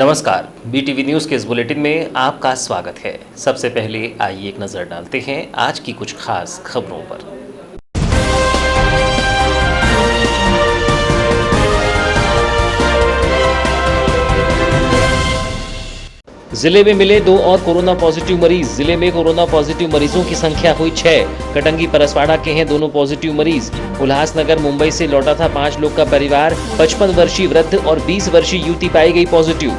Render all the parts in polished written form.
नमस्कार, BTV news के इस बुलेटिन में आपका स्वागत है। सबसे पहले आइए एक नज़र डालते हैं आज की कुछ खास खबरों पर। जिले में मिले 2 और कोरोना पॉजिटिव मरीज। जिले में कोरोना पॉजिटिव मरीजों की संख्या हुई 6। कटंगी परसवाड़ा के हैं दोनों पॉजिटिव मरीज। उल्लासनगर मुंबई से लौटा था 5 लोग का परिवार। 55 वर्षीय वृद्ध और 20 वर्षीय युवती पाई गई पॉजिटिव।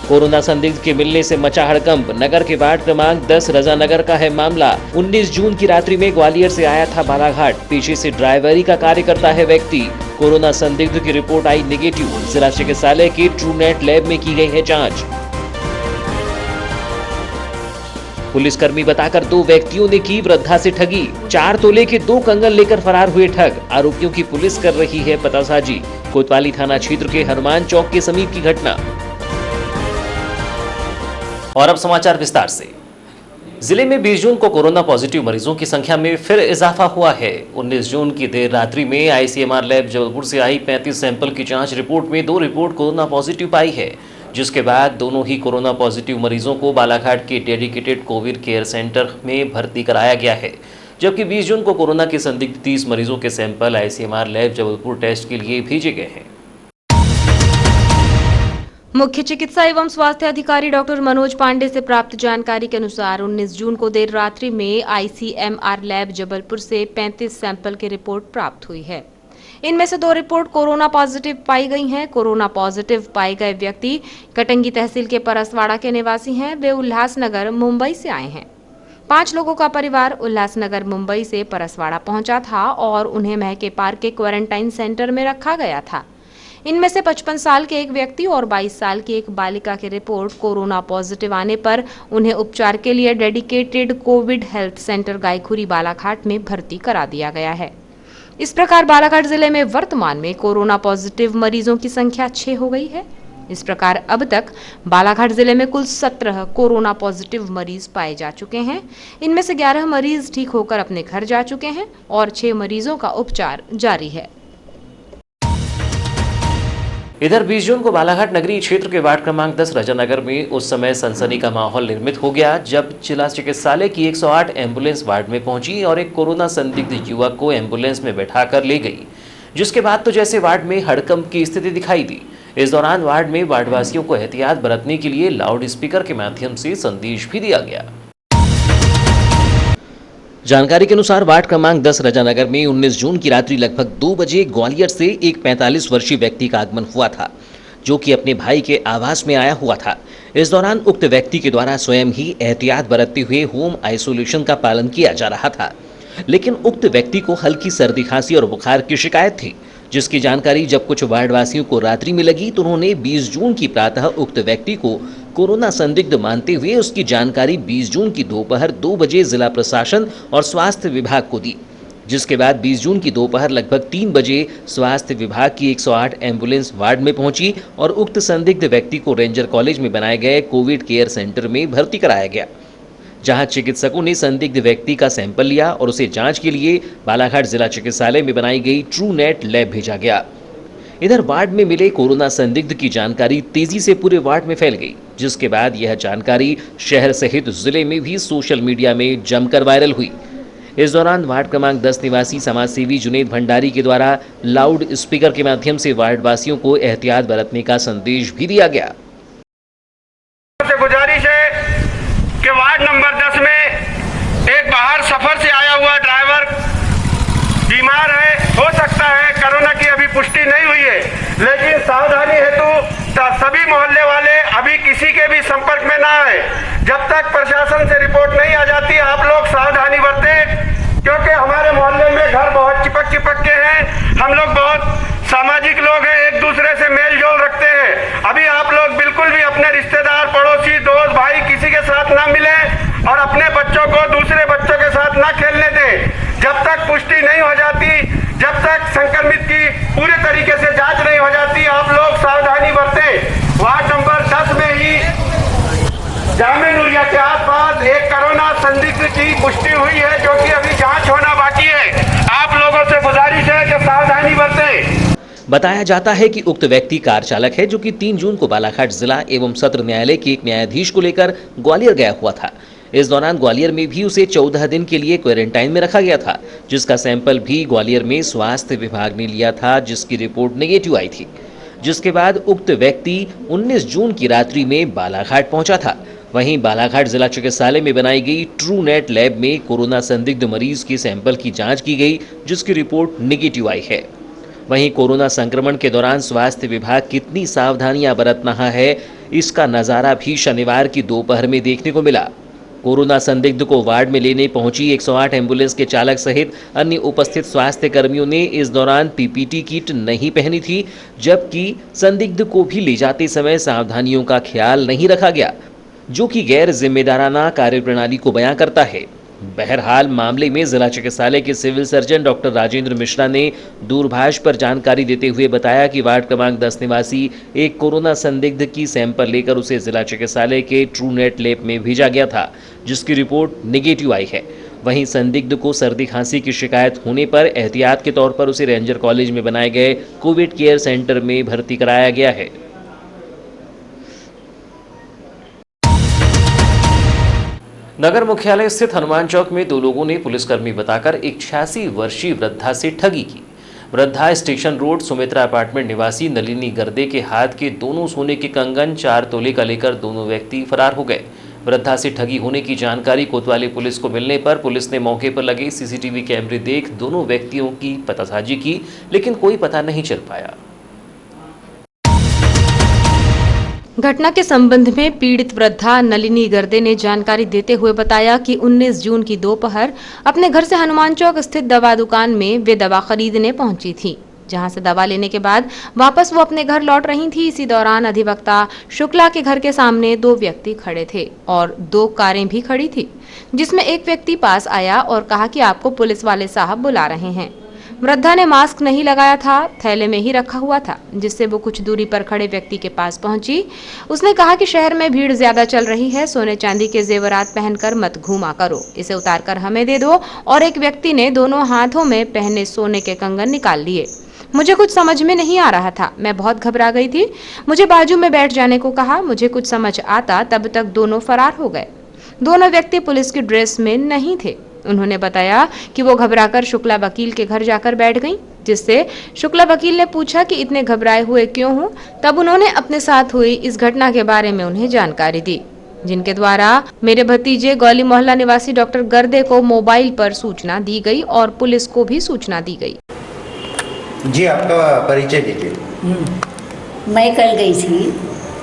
कोरोना संदिग्ध के मिलने से मचा हड़कंप। नगर के वार्ड क्रमांक 10 रजानगर का है मामला। 19 जून की रात्रि में ग्वालियर से आया था बालाघाट। पेशे से ड्राइवरी का कार्य करता है व्यक्ति। कोरोना संदिग्ध की रिपोर्ट आई नेगेटिव। जिला चिकित्सालय के ट्रूनेट लैब में की गई है जांच। पुलिसकर्मी बताकर 2 व्यक्तियों ने की वृद्धा से ठगी। 4 तोले के 2 कंगन लेकर फरार हुए ठग। आरोपियों की पुलिस कर रही है पतासाजी। कोतवाली थाना क्षेत्र के हनुमान चौक के समीप की घटना। और अब समाचार विस्तार से। जिले में 20 जून को कोरोना पॉजिटिव मरीजों की संख्या में फिर इजाफा हुआ है। 19 जून की देर रात्रि में आईसीएमआर लैब जबलपुर से आई 35 सैंपल की जांच रिपोर्ट में 2 रिपोर्ट कोरोना पॉजिटिव पाई है, जिसके बाद दोनों ही कोरोना पॉजिटिव मरीजों को बालाघाट के डेडिकेटेड कोविड केयर सेंटर में भर्ती कराया गया है। जबकि 20 जून को कोरोना के संदिग्ध 30 मरीजों के sample ICMR lab Jabalpur test के लिए भेजे गए हैं। मुख्य चिकित्सा एवं स्वास्थ्य अधिकारी डॉक्टर मनोज पांडे से प्राप्त जानकारी के अनुसार 19 जून को देर रात्रि में आईसीएमआर लैब जबलपुर से 35 सैंपल की रिपोर्ट प्राप्त हुई है। इनमें से 2 रिपोर्ट कोरोना पॉजिटिव पाई गई हैं। कोरोना पॉजिटिव पाए गए व्यक्ति कटंगी तहसील के परसवाड़ा के निवासी हैं। वे उल्लासनगर मुंबई से आए हैं। 5 लोगों का परिवार उल्लासनगर मुंबई से परसवाड़ा पहुंचा था और उन्हें महके पार्क के क्वारंटाइन सेंटर में रखा गया था। इनमें से 55 साल के एक व्यक्ति और 22 साल की एक बालिका की रिपोर्ट कोरोना पॉजिटिव आने पर उन्हें उपचार के लिए dedicated Covid health centre Gaykhuri Balaghat में भर्ती करा दिया गया है। इस प्रकार बालाघाट जिले में वर्तमान में कोरोना पॉजिटिव मरीजों की संख्या 6 हो गई है। इस प्रकार अब तक बालाघाट जिले में कुल 17 कोरोना पॉजिटिव मरीज पाए जा चुके हैं। इनमें से 11 मरीज ठीक होकर अपने घर जा चुके हैं और 6 मरीजों का उपचार जारी है। इधर 20 जून को बालाघाट नगरीय क्षेत्र के वार्ड क्रमांक 10 रजानगर में उस समय सनसनी का माहौल निर्मित हो गया जब जिला चिकित्सालय की 108 एम्बुलेंस वार्ड में पहुंची और एक कोरोना संदिग्ध युवक को एम्बुलेंस में बैठाकर ले गई, जिसके बाद तो जैसे वार्ड में हड़कंप की स्थिति दिखाई दी। इस दौरान वार्ड में वार्डवासियों को एहतियात बरतने के लिए लाउड स्पीकर के माध्यम से संदेश भी दिया गया। जानकारी के अनुसार वार्ड क्रमांक 10 रजानगर में 19 जून की रात्रि लगभग 2 बजे ग्वालियर से एक 45 वर्षीय व्यक्ति का आगमन हुआ था, जो कि अपने भाई के आवास में आया हुआ था। इस दौरान उक्त व्यक्ति के द्वारा स्वयं ही एहतियात बरतते हुए होम आइसोलेशन का पालन किया जा रहा था, लेकिन उक्त व्यक्ति को हल्की सर्दी खांसी और बुखार की शिकायत थी, जिसकी जानकारी जब कुछ वार्डवासियों को रात्रि में लगी तो उन्होंने 20 जून की प्रातः उक्त व्यक्ति को कोरोना संदिग्ध मानते हुए उसकी जानकारी 20 जून की दोपहर 2 बजे जिला प्रशासन और स्वास्थ्य विभाग को दी, जिसके बाद 20 जून की दोपहर लगभग 3 बजे स्वास्थ्य विभाग की 108 एम्बुलेंस वार्ड में पहुंची और उक्त संदिग्ध व्यक्ति को रेंजर कॉलेज में बनाए गए कोविड केयर सेंटर में भर्ती कराया गया, जहां चिकित्सकों ने संदिग्ध व्यक्ति का सैंपल लिया और उसे जांच के लिए बालाघाट जिला चिकित्सालय में बनाई गई ट्रूनेट लैब भेजा गया। इधर वार्ड में मिले कोरोना संदिग्ध की जानकारी तेजी से पूरे वार्ड में फैल गई, जिसके बाद यह जानकारी शहर सहित जिले में भी सोशल मीडिया में जमकर वायरल हुई। इस दौरान वार्ड क्रमांक 10 निवासी समाजसेवी जुनेद भंडारी के द्वारा लाउड स्पीकर के माध्यम से वार्डवासियों को एहतियात बरतने का संदेश भी दिया गया। गुजारिश है कि वार्ड नंबर 10 में एक बाहर सफर से आया हुआ ड्राइवर बीमार है, हो सकता है कोरोना की अभी पुष्टि नहीं हुई है, लेकिन सावधानी हेतु सभी मोहल्ले वाले अभी किसी के भी संपर्क में ना आए। जब तक प्रशासन से रिपोर्ट नहीं आ जाती आप लोग सावधानी बरतें, क्योंकि हमारे मोहल्ले में घर बहुत चिपक के हैं। हम लोग बहुत सामाजिक लोग हैं, एक दूसरे से मेल जोल रखते हैं। अभी आप लोग बिल्कुल भी अपने रिश्तेदार, पड़ोसी, दोस्त, भाई किसी के साथ ना मिलें और अपने बच्चों को दूसरे बच्चों के साथ ना खेलने दें। जब तक पुष्टि नहीं हो जाती, जब तक संक्रमित की पूरे तरीके से जांच नहीं हो जाती, आप लोग सावधानी बरतें। वार्ड नंबर 10 में ही जामे नूरिया के आसपास एक कोरोना संदिग्ध की पुष्टि हुई है, जो कि अभी जांच होना बाकी है। आप लोगों से गुजारिश है कि सावधानी बरतें। बताया जाता है कि उक्त व्यक्ति कार चालक है, जो कि 3 जून को बालाघाट जिला एवं सत्र न्यायालय के एक न्यायाधीश को लेकर ग्वालियर गया हुआ था। इस दौरान ग्वालियर में भी उसे 14 दिन के लिए क्वारंटाइन में रखा गया था, जिसका सैंपल भी ग्वालियर में स्वास्थ्य विभाग ने लिया था, जिसकी रिपोर्ट नेगेटिव आई थी। जिसके बाद उक्त व्यक्ति 19 जून की रात्रि में बालाघाट पहुंचा था। वहीं बालाघाट जिला चिकित्सालय में बनाई गई ट्रू नेट लैब में कोरोना संदिग्ध मरीज के सैंपल की जांच की गई, जिसकी रिपोर्ट नेगेटिव आई है। वहीं कोरोना संक्रमण के दौरान स्वास्थ्य विभाग कितनी सावधानियां बरत रहा है, इसका नज़ारा भी शनिवार की दोपहर में देखने को मिला। कोरोना संदिग्ध को वार्ड में लेने पहुंची 108 एम्बुलेंस के चालक सहित अन्य उपस्थित स्वास्थ्य कर्मियों ने इस दौरान पीपीटी किट नहीं पहनी थी, जबकि संदिग्ध को भी ले जाते समय सावधानियों का ख्याल नहीं रखा गया, जो कि गैर जिम्मेदाराना कार्यप्रणाली को बयां करता है। बहरहाल मामले में जिला चिकित्सालय के civil surgeon doctor Rajendra Mishra ने दूरभाष पर जानकारी देते हुए बताया कि वार्ड क्रमांक 10 निवासी एक कोरोना संदिग्ध की सैंपल लेकर उसे जिला चिकित्सालय के ट्रू नेट लैब में भेजा गया था, जिसकी रिपोर्ट नेगेटिव आई है। वहीं संदिग्ध को सर्दी खांसी की शिकायत होने पर एहतियात के तौर पर उसे रेंजर कॉलेज में बनाए गए कोविड केयर सेंटर में भर्ती कराया गया है। नगर मुख्यालय स्थित हनुमान चौक में 2 लोगों ने पुलिसकर्मी बताकर एक 86 वर्षीय वृद्धा से ठगी की। वृद्धा स्टेशन रोड सुमित्रा अपार्टमेंट निवासी नलिनी गर्दे के हाथ के दोनों सोने के कंगन 4 तोले का लेकर दोनों व्यक्ति फरार हो गए। वृद्धा से ठगी होने की जानकारी कोतवाली पुलिस को मिलने पर पुलिस ने मौके पर लगे सीसीटीवी कैमरे देख दोनों व्यक्तियों की पतासाजी की, लेकिन कोई पता नहीं चल पाया। घटना के संबंध में पीड़ित वृद्धा नलिनी गर्दे ने जानकारी देते हुए बताया कि 19 जून की दोपहर अपने घर से हनुमान चौक स्थित दवा दुकान में वे दवा खरीदने पहुंची थी, जहां से दवा लेने के बाद वापस वो अपने घर लौट रही थी। इसी दौरान अधिवक्ता शुक्ला के घर के सामने 2 व्यक्ति खड़े थे और 2 कारें भी खड़ी थी, जिसमें एक व्यक्ति पास आया और कहा कि आपको पुलिस वाले साहब बुला रहे हैं। वृद्धा ने मास्क नहीं लगाया था, थैले में ही रखा हुआ था, जिससे वो कुछ दूरी पर खड़े व्यक्ति के पास पहुंची। उसने कहा कि शहर में भीड़ ज्यादा चल रही है, सोने चांदी के जेवरात पहनकर मत घूमा करो, इसे उतारकर हमें दे दो। और एक व्यक्ति ने दोनों हाथों में पहने सोने के कंगन निकाल लिए। मुझे कुछ समझ में नहीं आ रहा था, मैं बहुत घबरा गई थी। मुझे बाजू में बैठ जाने को कहा। मुझे कुछ समझ आता तब तक दोनों फरार हो गए। दोनों व्यक्ति पुलिस की ड्रेस में नहीं थे। उन्होंने बताया कि वो घबराकर शुक्ला वकील के घर जाकर बैठ गईं, जिससे शुक्ला वकील ने पूछा कि इतने घबराए हुए क्यों हो। तब उन्होंने अपने साथ हुई इस घटना के बारे में उन्हें जानकारी दी, जिनके द्वारा मेरे भतीजे गौली मोहल्ला निवासी डॉक्टर गर्दे को मोबाइल पर सूचना दी गई और पुलिस को भी सूचना दी गई। जी, आपका परिचय दीजिए। मैं कल गई थी,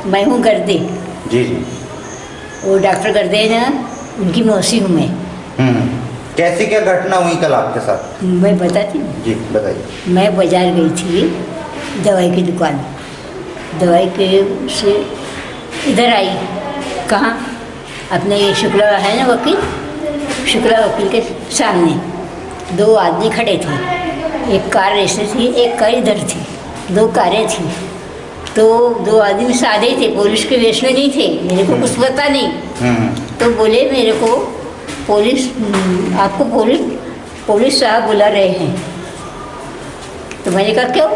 मैं हूँ गर्दे। जी जी। वो डॉक्टर गर्दे ना, उनकी मौसी हूँ मैं। कैसी क्या घटना हुई कल आपके साथ? मैं बताती हूँ। जी बताइए। मैं बाजार गई थी दवाई की दुकान, दवाई के से इधर आई। कहाँ? अपने ये शुक्ला है ना वकील, शुक्ला वकील के सामने 2 आदमी खड़े थे। एक कार ऐसे थी, एक कार इधर थी, 2 कारें थी। तो 2 आदमी सादे थे, पुलिस के वेश में नहीं थे, मेरे को कुछ पता नहीं। तो बोले मेरे को पुलिस, आपको पुलिस साहब बुला रहे हैं। तो मैंने कहा क्यों?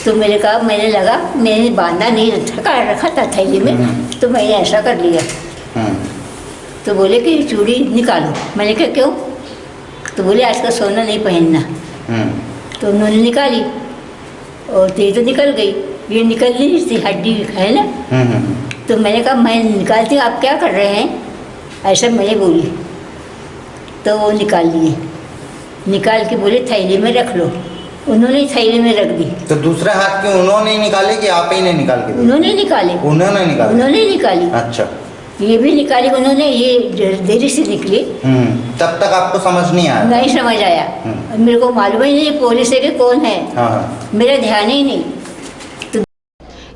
तो मैंने कहा, मैंने लगा मैंने बांधा नहीं रखा था थैली में, तो मैंने ऐसा कर लिया। तो बोले कि चूड़ी निकालो। मैंने कहा क्यों? तो बोले आज का सोना नहीं पहनना। तो उन्होंने निकाली और ये तो निकल गई, ये निकल नहीं थी, हड्डी है ना। तो मैंने कहा मैं निकालती हूँ, आप क्या कर रहे हैं, ऐसा मैंने बोली। तो वो निकाल लिए, निकाल के बोले थैली में रख लो। उन्होंने थैली में रख दी। तो दूसरे हाथ के उन्होंने निकाले कि आप ही ने निकाल के? उन्होंने निकाले। उन्होंने निकाली। अच्छा। ये भी निकाली उन्होंने, ये देरी से निकली। तब तक आपको समझ नहीं आया? नहीं समझ आया। मेरे को मालूम ही नहीं पुलिस है कि कौन है। मेरा ध्यान ही नहीं।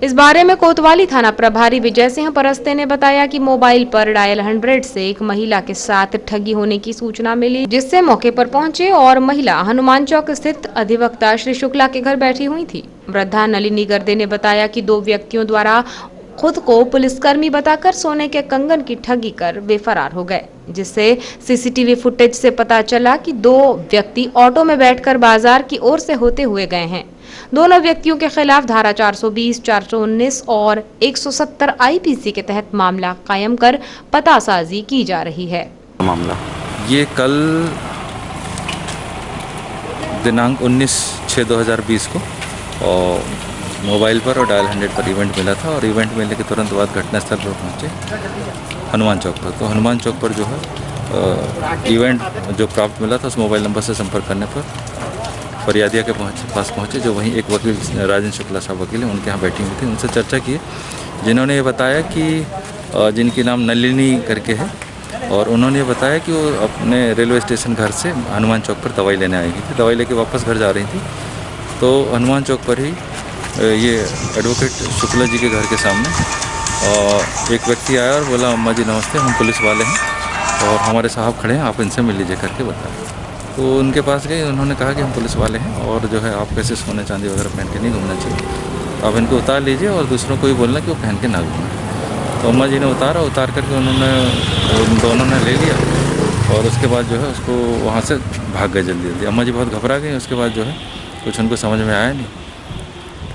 इस बारे में कोतवाली थाना प्रभारी विजय सिंह परस्ते ने बताया कि मोबाइल पर डायल 100 से एक महिला के साथ ठगी होने की सूचना मिली, जिससे मौके पर पहुंचे और महिला हनुमान चौक स्थित अधिवक्ता श्री शुक्ला के घर बैठी हुई थी। वृद्धा नलिनी गर्दे ने बताया कि 2 व्यक्तियों द्वारा खुद को पुलिसकर्मी बताकर सोने के कंगन की ठगी कर वे फरार हो गए, जिससे सीसीटीवी फुटेज से पता चला कि 2 व्यक्ति ऑटो में बैठकर बाजार की ओर से होते हुए गए हैं। दोनों व्यक्तियों के खिलाफ धारा 420, 419 और 170 आईपीसी के तहत मामला कायम कर पतासाजी की जा रही है। मामला ये कल दिनांक 19/6/2020 को और मोबाइल पर और डायल 100 पर इवेंट मिला था और इवेंट मिलने के तुरंत बाद घटनास्थल पर पहुंचे हनुमान चौक पर। तो हनुमान चौक पर जो है इवेंट जो प्राप्त मिला था उस मोबाइल नंबर से संपर्क करने पर फरियादिया के पास पहुंचे, जो वहीं एक वकील राजेंद्र शुक्ला साहब वकील हैं, उनके यहाँ बैठी हुई थी। उनसे चर्चा की, जिन्होंने ये बताया कि जिनकी नाम नलिनी करके है और उन्होंने ये बताया कि वो अपने रेलवे स्टेशन घर से हनुमान चौक पर दवाई लेने आई थी। दवाई लेके वापस घर जा रही थी तो हनुमान चौक पर ही ये एडवोकेट शुक्ला जी के घर के सामने एक व्यक्ति आया और बोला, अम्मा जी नमस्ते, हम पुलिस वाले हैं और हमारे साहब खड़े हैं, आप इनसे मिल लीजिए करके बताया। तो उनके पास गए, उन्होंने कहा कि हम पुलिस वाले हैं और जो है आप कैसे सोने चांदी वगैरह पहन के नहीं घूमना चाहिए, आप इनको उतार लीजिए और दूसरों को भी बोलना कि वो पहन के ना घूमें। तो अम्मा जी ने उतार करके उन दोनों ने ले लिया और उसके बाद जो है उसको वहाँ से भाग गए जल्दी जल्दी। अम्मा जी बहुत घबरा गई। उसके बाद जो है कुछ उनको समझ में आया नहीं,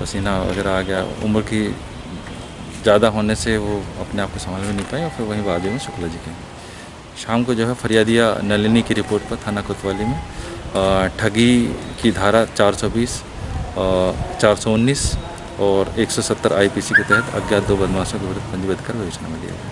पसीना वगैरह आ गया, उम्र की ज़्यादा होने से वो अपने आप को संभाल भी नहीं पाई और फिर वहीं बाजू में शुक्ला जी के शाम को जो है फरियादिया नलिनी की रिपोर्ट पर थाना कोतवाली में ठगी की धारा 420, 419 और 170 आईपीसी के तहत अज्ञात 2 बदमाशों के विरुद्ध पंजीबद्ध कर विवेचना में लिया गया।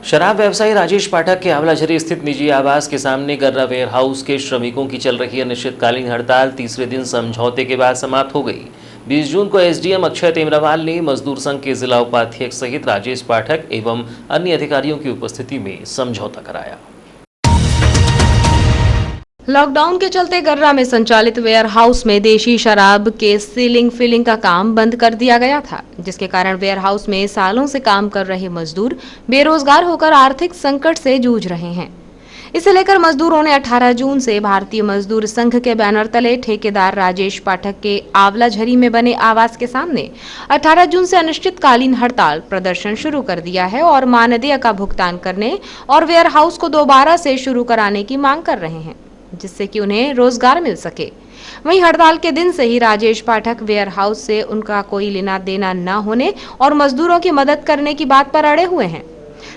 शराब व्यवसायी राजेश पाठक के आंवलाझरी स्थित निजी आवास के सामने गर्रा वेयर हाउस के श्रमिकों की चल रही अनिश्चितकालीन हड़ताल तीसरे दिन समझौते के बाद समाप्त हो गई। 20 जून को एसडीएम अक्षय तेमरावाल ने मजदूर संघ के जिला उपाध्यक्ष सहित राजेश पाठक एवं अन्य अधिकारियों की उपस्थिति में समझौता कराया। लॉकडाउन के चलते गर्रा में संचालित वेयर हाउस में देशी शराब के सीलिंग फिलिंग का काम बंद कर दिया गया था, जिसके कारण वेयर हाउस में सालों से काम कर रहे मजदूर बेरोजगार होकर आर्थिक संकट से जूझ रहे हैं। इसे लेकर मजदूरों ने 18 जून से भारतीय मजदूर संघ के बैनर तले ठेकेदार राजेश पाठक के आंवलाझरी में बने आवास के सामने 18 जून से अनिश्चितकालीन हड़ताल प्रदर्शन शुरू कर दिया है और मानदेय का भुगतान करने और वेयर हाउस को दोबारा से शुरू कराने की मांग कर रहे हैं, जिससे कि उन्हें रोजगार मिल सके। वहीं हड़ताल के दिन से ही राजेश पाठक वेयर हाउस से उनका कोई लेना देना न होने और मजदूरों की मदद करने की बात पर अड़े हुए हैं।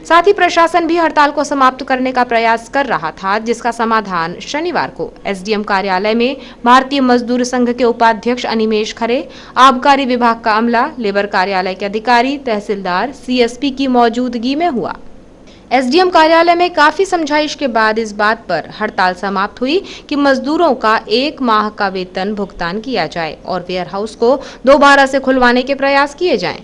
साथ ही प्रशासन भी हड़ताल को समाप्त करने का प्रयास कर रहा था, जिसका समाधान शनिवार को एसडीएम कार्यालय में भारतीय मजदूर संघ के उपाध्यक्ष अनिमेश खरे, आबकारी विभाग का अमला, लेबर कार्यालय के अधिकारी, तहसीलदार, सीएसपी की मौजूदगी में हुआ। एसडीएम कार्यालय में काफी समझाइश के बाद इस बात पर हड़ताल समाप्त हुई कि मजदूरों का 1 माह का वेतन भुगतान किया जाए और वेयर हाउस को दोबारा से खुलवाने के प्रयास किए जाएं।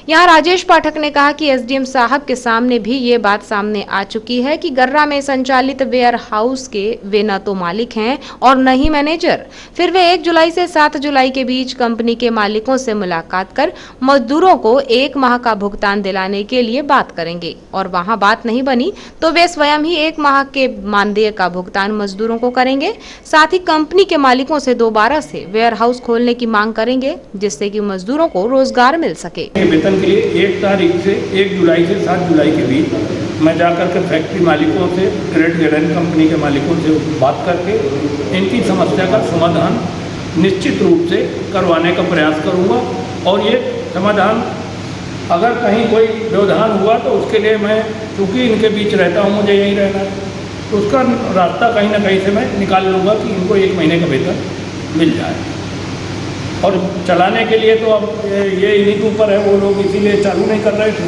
यहाँ राजेश पाठक ने कहा कि एसडीएम साहब के सामने भी ये बात सामने आ चुकी है कि गर्रा में संचालित वेयर हाउस के वे न तो मालिक हैं और न ही मैनेजर। फिर वे 1 जुलाई से 7 जुलाई के बीच कंपनी के मालिकों से मुलाकात कर मजदूरों को 1 माह का भुगतान दिलाने के लिए बात करेंगे और वहां बात नहीं बनी तो वे स्वयं ही 1 माह के मानदेय का भुगतान मजदूरों को करेंगे। साथ ही कंपनी के मालिकों से दोबारा से वेयर हाउस खोलने की मांग करेंगे, जिससे कि मजदूरों को रोजगार मिल सके। के लिए 1 तारीख से 1 जुलाई से 7 जुलाई के बीच मैं जाकर के फैक्ट्री मालिकों से, ग्रेट गार्डन कंपनी के मालिकों से बात करके इनकी समस्या का समाधान निश्चित रूप से करवाने का प्रयास करूंगा और ये समाधान अगर कहीं कोई व्यवधान हुआ तो उसके लिए मैं, चूँकि इनके बीच रहता हूँ, मुझे यहीं रहना है, तो उसका रास्ता कहीं ना कहीं से मैं निकाल लूँगा कि इनको 1 महीने का वेतन मिल जाए। और चलाने के लिए तो अब ये इन्हीं के ऊपर है, वो लोग इसीलिए चालू नहीं कर रहे थे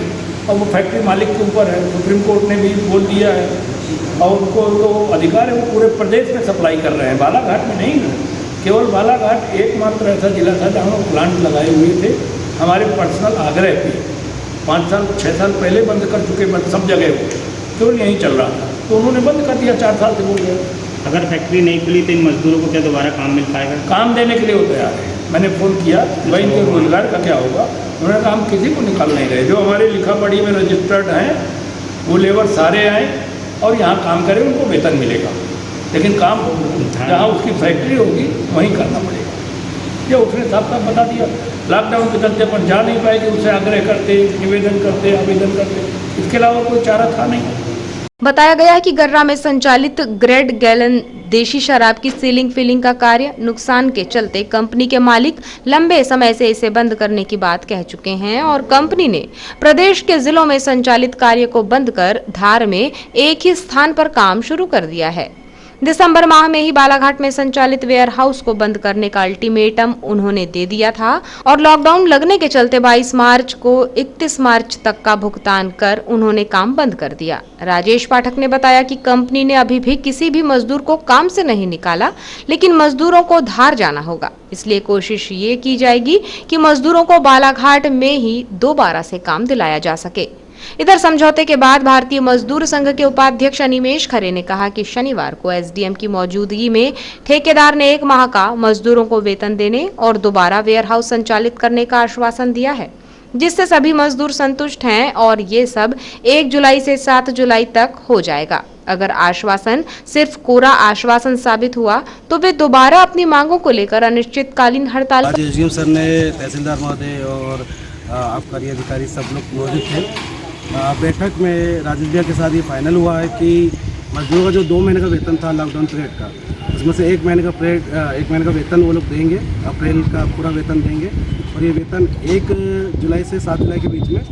और वो फैक्ट्री मालिक के ऊपर है। सुप्रीम कोर्ट ने भी बोल दिया है और उनको तो अधिकार है, वो पूरे प्रदेश में सप्लाई कर रहे हैं, बालाघाट में नहीं है। केवल बालाघाट एकमात्र ऐसा जिला था जहाँ वो प्लांट लगाए हुए थे। हमारे पर्सनल आग्रह पे 5 साल 6 साल पहले बंद कर चुके, सब जगह हो, केवल यहीं चल रहा था, तो उन्होंने बंद कर दिया 4 साल से बोल गया। अगर फैक्ट्री नहीं खुली तो इन मजदूरों को क्या दोबारा काम मिल पाएगा? काम देने के लिए वो तैयार है। मैंने फ़ोन किया भाई इनके रोजगार का क्या होगा, उन्होंने कहा हम किसी को निकाल नहीं रहे, जो हमारे लिखा पढ़ी में रजिस्टर्ड हैं वो लेबर सारे आए और यहाँ काम करें, उनको वेतन मिलेगा, लेकिन काम जहाँ उसकी फैक्ट्री होगी वहीं करना पड़ेगा। ये उसने साफ साफ बता दिया। लॉकडाउन के चलते अपन जा नहीं पाएंगे, उससे आग्रह करते, निवेदन करते, आवेदन करते, इसके अलावा कोई चारा था नहीं। बताया गया है कि गर्रा में संचालित ग्रेट गैलन देशी शराब की सीलिंग फिलिंग का कार्य नुकसान के चलते कंपनी के मालिक लंबे समय से इसे बंद करने की बात कह चुके हैं और कंपनी ने प्रदेश के जिलों में संचालित कार्य को बंद कर धार में एक ही स्थान पर काम शुरू कर दिया है। दिसंबर माह में ही बालाघाट में संचालित वेयर हाउस को बंद करने का अल्टीमेटम उन्होंने दे दिया था और लॉकडाउन लगने के चलते 22 मार्च को 31 मार्च तक का भुगतान कर उन्होंने काम बंद कर दिया। राजेश पाठक ने बताया कि कंपनी ने अभी भी किसी भी मजदूर को काम से नहीं निकाला, लेकिन मजदूरों को धार जाना होगा, इसलिए कोशिश ये की जाएगी कि मजदूरों को बालाघाट में ही दोबारा से काम दिलाया जा सके। इधर समझौते के बाद भारतीय मजदूर संघ के उपाध्यक्ष अनिमेश खरे ने कहा कि शनिवार को एसडीएम की मौजूदगी में ठेकेदार ने 1 माह का मजदूरों को वेतन देने और दोबारा वेयर हाउस संचालित करने का आश्वासन दिया है, जिससे सभी मजदूर संतुष्ट हैं और ये सब 1 जुलाई से 7 जुलाई तक हो जाएगा। अगर आश्वासन सिर्फ कोरा आश्वासन साबित हुआ तो वे दोबारा अपनी मांगों को लेकर अनिश्चितकालीन हड़ताल। आज एसडीएम सर ने, तहसीलदार महोदय और आबकारी अधिकारी सब लोग मौजूद थे। बैठक में राजेश भैया के साथ ये फाइनल हुआ है कि मजदूरों का जो 2 महीने का वेतन था लॉकडाउन पीरियड का, उसमें से 1 महीने का वेतन वो लोग देंगे, अप्रैल का पूरा वेतन देंगे और ये वेतन 1 जुलाई से 7 जुलाई के बीच में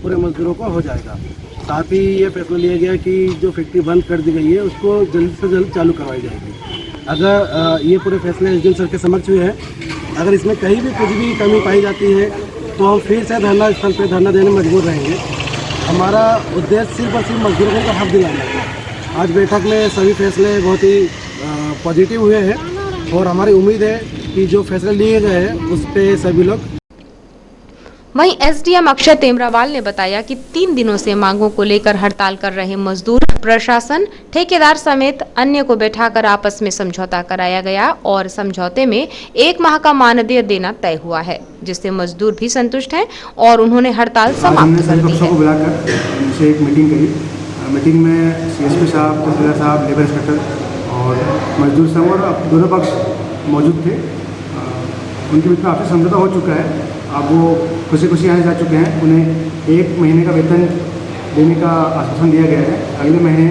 पूरे मजदूरों को हो जाएगा। साथ ही ये फैसला लिया गया कि जो फैक्ट्री बंद कर दी गई है उसको जल्द से जल्द चालू करवाई जाएगी। अगर ये पूरे फैसले एसडीएम सर के समक्ष हुए हैं, अगर इसमें कहीं भी कुछ भी कमी पाई जाती है तो हम फिर से धरना स्थल पर धरना देने में मजबूर रहेंगे। हमारा उद्देश्य सिर्फ और सिर्फ मजदूरों का हक दिलाना है। आज बैठक में सभी फैसले बहुत ही पॉजिटिव हुए हैं और हमारी उम्मीद है कि जो फैसले लिए गए हैं उस पर सभी लोग। वहीं एसडीएम अक्षय तेमरावाल ने बताया कि 3 दिनों से मांगों को लेकर हड़ताल कर रहे मजदूर, प्रशासन, ठेकेदार समेत अन्य को बैठाकर आपस में समझौता कराया गया और समझौते में 1 माह का मानदेय देना तय हुआ है, जिससे मजदूर भी संतुष्ट हैं और उन्होंने हड़ताल समाप्त कर दी है। बुलाकर उनसे एक मीटिंग करी। मीटिंग में सीएसपी साहब, तहसीलदार साहब, लेबर इंस्पेक्टर और मजदूर संघ और दोनों पक्ष मौजूद थे। उनके बीच में आपसे समझौता हो चुका है। अब वो खुशी खुशी यहाँ जा चुके हैं। उन्हें 1 महीने का वेतन देने का आश्वासन दिया गया है। अगले महीने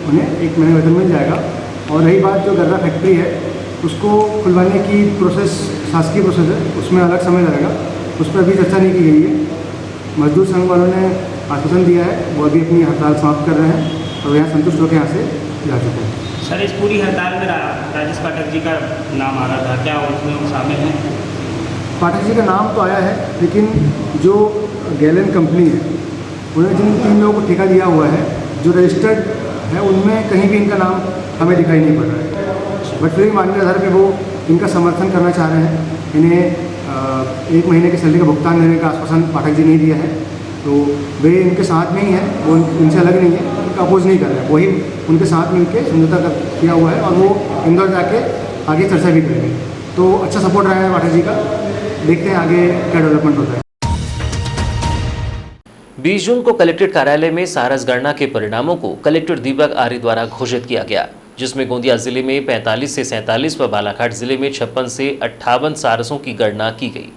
उन्हें 1 महीने वेतन मिल जाएगा। और रही बात जो गर्रा फैक्ट्री है उसको खुलवाने की प्रोसेस शासकीय प्रोसेस है, उसमें अलग समय लगेगा, उस पर अभी चर्चा नहीं की गई है। मजदूर संघ वालों ने आश्वासन दिया है, वो अभी अपनी हड़ताल समाप्त कर रहे हैं और यहाँ संतुष्ट होकर यहाँ से जा चुके हैं। सर, इस पूरी हड़ताल में राजेश पाठक जी का नाम आ रहा था, क्या उसमें वो शामिल हैं? पाठक जी का नाम तो आया है, लेकिन जो गैलन कंपनी है उन्होंने जिन 3 लोगों को ठेका दिया हुआ है जो रजिस्टर्ड है, उनमें कहीं भी इनका नाम हमें दिखाई नहीं पड़ रहा है। बट फिर मानवीय आधार पर वो इनका समर्थन करना चाह रहे हैं। इन्हें 1 महीने की सैलरी का भुगतान देने का आश्वासन पाठक जी ने दिया है, तो वे इनके साथ में ही हैं, वो इनसे अलग नहीं है, उनका अपोज नहीं कर रहे हैं। वही उनके साथ मिलकर समझौता किया हुआ है और वो इंदौर जाके आगे चर्चा भी करेंगे। तो अच्छा सपोर्ट रहा है पाठक जी का। देखते हैं आगे क्या डेवलपमेंट होता है। 20 जून को कलेक्ट्रेट कार्यालय में सारस गणना के परिणामों को कलेक्टर दीपक आर्य द्वारा घोषित किया गया, जिसमें गोंदिया जिले में 45 से 47 व बालाघाट जिले में 56 से 58 सारसों की गणना की गई।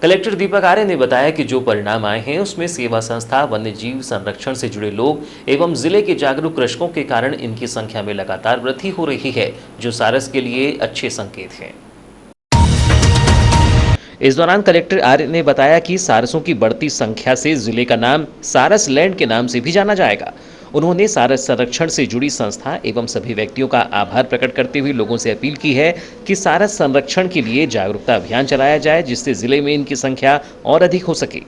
कलेक्टर दीपक आर्य ने बताया कि जो परिणाम आए हैं उसमें सेवा संस्था, वन्य जीव संरक्षण से जुड़े लोग एवं जिले के जागरूक कृषकों के कारण इनकी संख्या में लगातार वृद्धि हो रही है, जो सारस के लिए अच्छे संकेत हैं। इस दौरान कलेक्टर आर्य ने बताया कि सारसों की बढ़ती संख्या से जिले का नाम सारस लैंड के नाम से भी जाना जाएगा। उन्होंने सारस संरक्षण से जुड़ी संस्था एवं सभी व्यक्तियों का आभार प्रकट करते हुए लोगों से अपील की है कि सारस संरक्षण के लिए जागरूकता अभियान चलाया जाए, जिससे जिले में इनकी संख्या और अधिक हो सके।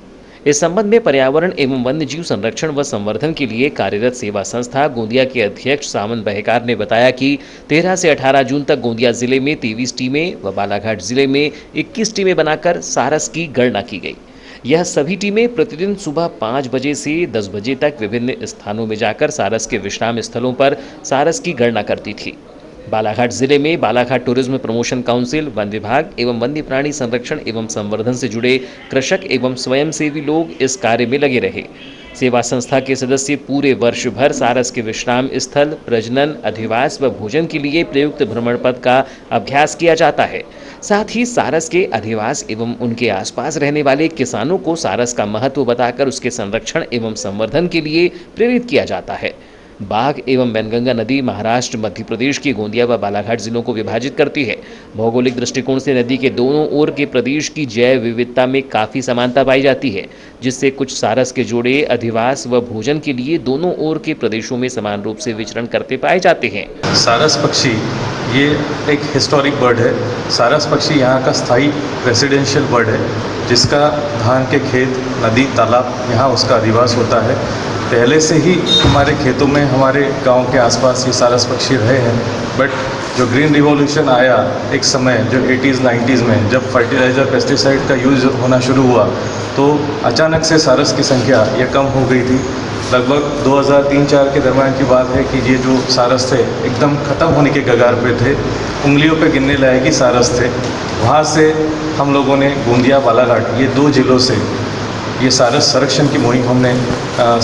इस संबंध में पर्यावरण एवं वन्य जीव संरक्षण व संवर्धन के लिए कार्यरत सेवा संस्था गोंदिया के अध्यक्ष सामन बहेकार ने बताया कि 13 से 18 जून तक गोंदिया जिले में 23 टीमें व बालाघाट जिले में 21 टीमें बनाकर सारस की गणना की गई। यह सभी टीमें प्रतिदिन सुबह 5 बजे से 10 बजे तक विभिन्न स्थानों में जाकर सारस के विश्राम स्थलों पर सारस की गणना करती थी। बालाघाट जिले में Balaghat tourism promotion council, one विभाग एवं वन्य प्राणी संरक्षण एवं संवर्धन से जुड़े कृषक एवं स्वयंसेवी लोग इस कार्य में लगे रहे। सेवा संस्था के सदस्य पूरे वर्ष भर सारस के विश्राम स्थल, प्रजनन, अधिवास व भोजन के लिए प्रयुक्त भ्रमण पथ का अभ्यास किया जाता है। साथ ही सारस के अधिवास एवं उनके आसपास रहने वाले किसानों को सारस का महत्व बताकर उसके संरक्षण एवं संवर्धन के लिए प्रेरित किया जाता है। बाघ एवं वैनगंगा नदी महाराष्ट्र, मध्य प्रदेश के गोंदिया व बालाघाट जिलों को विभाजित करती है। भौगोलिक दृष्टिकोण से नदी के दोनों ओर के प्रदेश की जैव विविधता में काफ़ी समानता पाई जाती है, जिससे कुछ सारस के जोड़े अधिवास व भोजन के लिए दोनों ओर के प्रदेशों में समान रूप से विचरण करते पाए जाते हैं। सारस पक्षी ये एक हिस्टोरिक बर्ड है। सारस पक्षी यहाँ का स्थायी रेसिडेंशियल बर्ड है, जिसका धान के खेत, नदी, तालाब यहाँ उसका अधिवास होता है। पहले से ही हमारे खेतों में, हमारे गांव के आसपास ये सारस पक्षी रहे हैं। बट जो ग्रीन रिवॉल्यूशन आया एक समय, जो 80s 90s में, जब फर्टिलाइज़र, पेस्टिसाइड का यूज़ होना शुरू हुआ, तो अचानक से सारस की संख्या ये कम हो गई थी। लगभग 2003-4 के दरम्यान की बात है कि ये जो सारस थे एकदम ख़त्म होने के कगार पे थे, उंगलियों पे गिनने लायक ही सारस थे। वहाँ से हम लोगों ने गोंदिया, बालाघाट, ये 2 जिलों से ये सारस संरक्षण की मुहिम हमने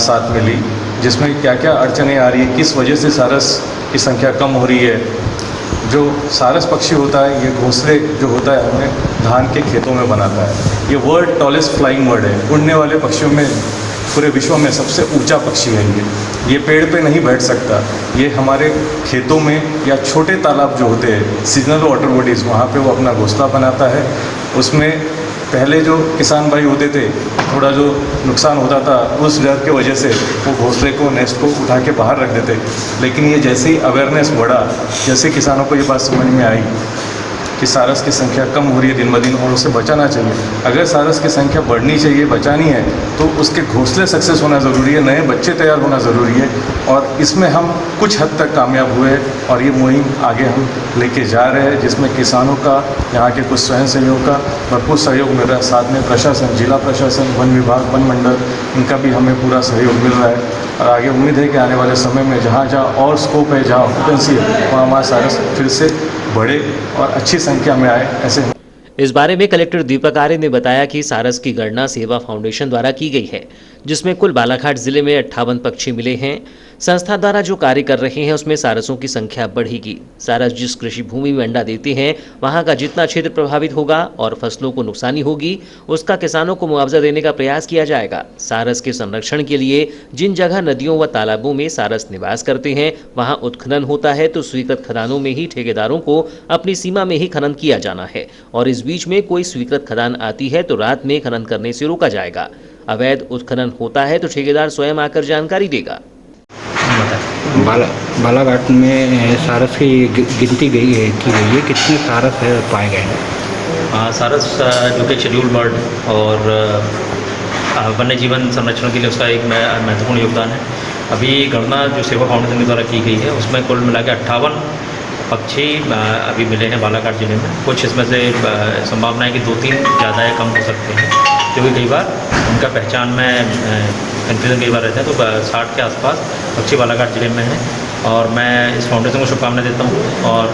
साथ में ली, जिसमें क्या क्या अड़चनें आ रही है, किस वजह से सारस की संख्या कम हो रही है। जो सारस पक्षी होता है, ये घोंसले जो होता है हमें धान के खेतों में बनाता है। ये वर्ल्ड टॉलेस्ट फ्लाइंग बर्ड है। उड़ने वाले पक्षियों में पूरे विश्व में सबसे ऊंचा पक्षी है ये पेड़ पे नहीं बैठ सकता। ये हमारे खेतों में या छोटे तालाब जो होते हैं, सीजनल वाटर बॉडीज़, वहाँ पे वो अपना घोंसला बनाता है। उसमें पहले जो किसान भाई होते थे, थोड़ा जो नुकसान होता था, उस डर के वजह से वो घोंसले को, नेस्ट को उठा के बाहर रख देते। लेकिन ये जैसे ही अवेयरनेस बढ़ा, जैसे किसानों को ये बात समझ में आई कि सारस की संख्या कम हो रही है दिन ब दिन और उसे बचाना चाहिए। अगर सारस की संख्या बढ़नी चाहिए, बचानी है, तो उसके घोंसले सक्सेस होना ज़रूरी है, नए बच्चे तैयार होना ज़रूरी है। और इसमें हम कुछ हद तक कामयाब हुए और ये मुहिम आगे हम लेके जा रहे हैं, जिसमें किसानों का, यहाँ के कुछ स्वयं सेवकों का भरपूर सहयोग मिल रहा है। साथ में प्रशासन, जिला प्रशासन, वन विभाग, वन मंडल, इनका भी हमें पूरा सहयोग मिल रहा है। और आगे उम्मीद है कि आने वाले समय में जहाँ जहाँ और स्कोप है, जहाँ ऑक्यूपेंसी है, वहाँ हमारा सारस फिर से बढ़े और अच्छी संख्या में आए। ऐसे इस बारे में कलेक्टर दीपक आर्य ने बताया कि सारस की गणना सेवा फाउंडेशन द्वारा की गई है, जिसमें कुल बालाघाट जिले में 58 पक्षी मिले हैं। संस्था द्वारा जो कार्य कर रहे हैं उसमें सारसों की संख्या बढ़ेगी। सारस जिस कृषि भूमि में अंडा देते हैं, वहां का जितना क्षेत्र प्रभावित होगा और फसलों को नुकसानी होगी, उसका किसानों को मुआवजा देने का प्रयास किया जाएगा। सारस के संरक्षण के लिए जिन जगह नदियों व तालाबों में सारस निवास करते हैं, वहां उत्खनन होता है तो स्वीकृत खदानों में ही ठेकेदारों को अपनी सीमा में ही खनन किया जाना है, और इस बीच में कोई स्वीकृत खदान आती है तो रात में खनन करने से रोका जाएगा। अवैध उत्खनन होता है तो ठेकेदार स्वयं आकर जानकारी देगा। बालाघाट में सारस की गिनती की गई है, कितने सारस पाए गए हैं? सारस जो कि शेड्यूल बर्ड और वन्य जीवन संरक्षण के लिए उसका एक महत्वपूर्ण योगदान है। अभी गणना जो सेवा फाउंडेशन के द्वारा की गई है, उसमें कुल मिला के 58 पक्षी अभी मिले हैं बालाघाट जिले में। कुछ इसमें से संभावना है कि 2-3 ज़्यादा या कम हो सकते हैं, क्योंकि कई बार उनका पहचान में कन्फ्यूजन कई बार रहता है। तो 60 के आसपास पक्षी बालाघाट जिले में हैं और मैं इस फाउंडेशन को शुभकामनाएं देता हूँ और